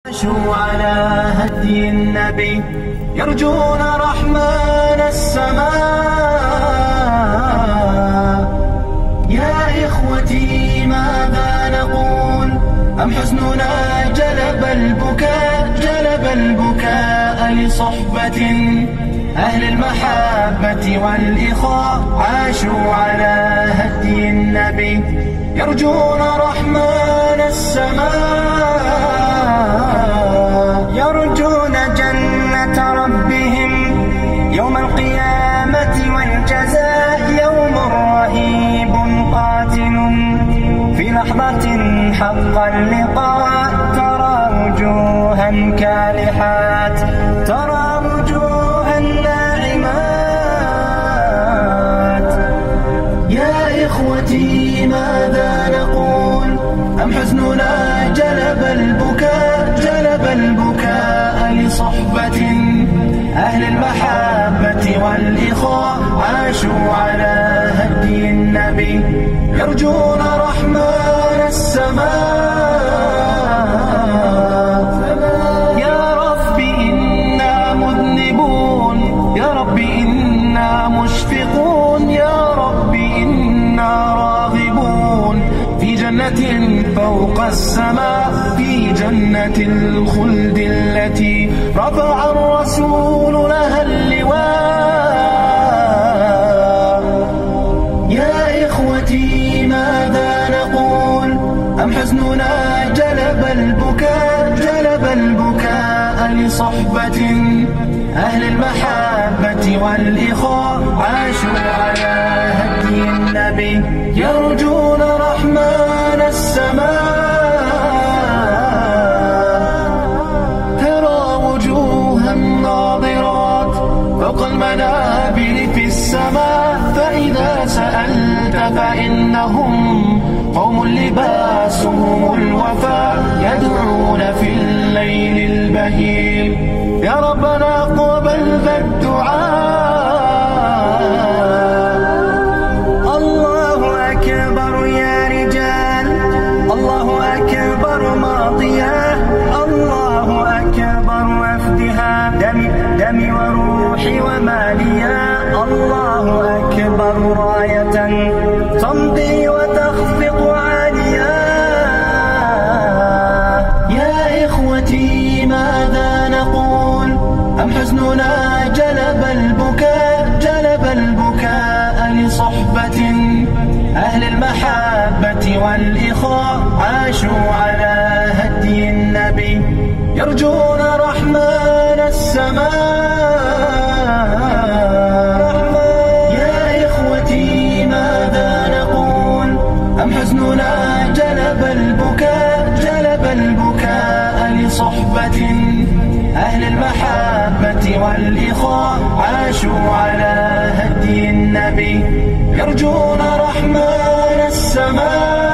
عاشوا على هدي النبي يرجون رحمن السماء. يا إخوتي ماذا نقول؟ أم حزننا جلب البكاء لصحبة أهل المحبة والإخاء. عاشوا على هدي النبي يرجون رحمن السماء، يرجون جنة ربهم يوم القيامة والجزاء. يوم رهيب قاتل في لحظة حق اللقاء. ترى وجوها كالحات، ترى وجوها ناعمات. يا إخوتي ماذا نقول؟ أم حزننا جلب البكاء لصحبة أهل المحبة والإخاء. عاشوا على هدي النبي يرجون رحمن السماء. يا رب إنا مذنبون، يا رب إنا مشفقون، يا رب إنا راغبون في جنة فوق السماء، في جنة الخلد التي رفع الرسول لها اللواء. يا إخوتي ماذا نقول؟ أم حزننا جلب البكاء لصحبة أهل المحبة والإخاء. عاشوا على هدي النبي يرجون رحمن السماء. ترى وجوها ناظرات فوق المنابر في السماء. فإذا سألت فإنهم قوم لباسهم الوفاء، يدعون في الليل البهيم يا ربنا قبل الدعاء. الله أكبر يا رجال، الله أكبر ماضيا، الله أكبر وفدها دمي وروحي وماليا. الله أكبر راية تمضي وتخفق عاليا. يا إخوتي ماذا نقول؟ أم حزننا جلب البكاء لصحبة أهل المحبة والإخاء. عاشوا على هدي النبي يرجون رحمن السماء. يا إخوتي ماذا نقول؟ أم حزننا جلب البكاء لصحبة أهل المحبة والإخاء. عاشوا على هدي النبي يرجون رحمن السماء.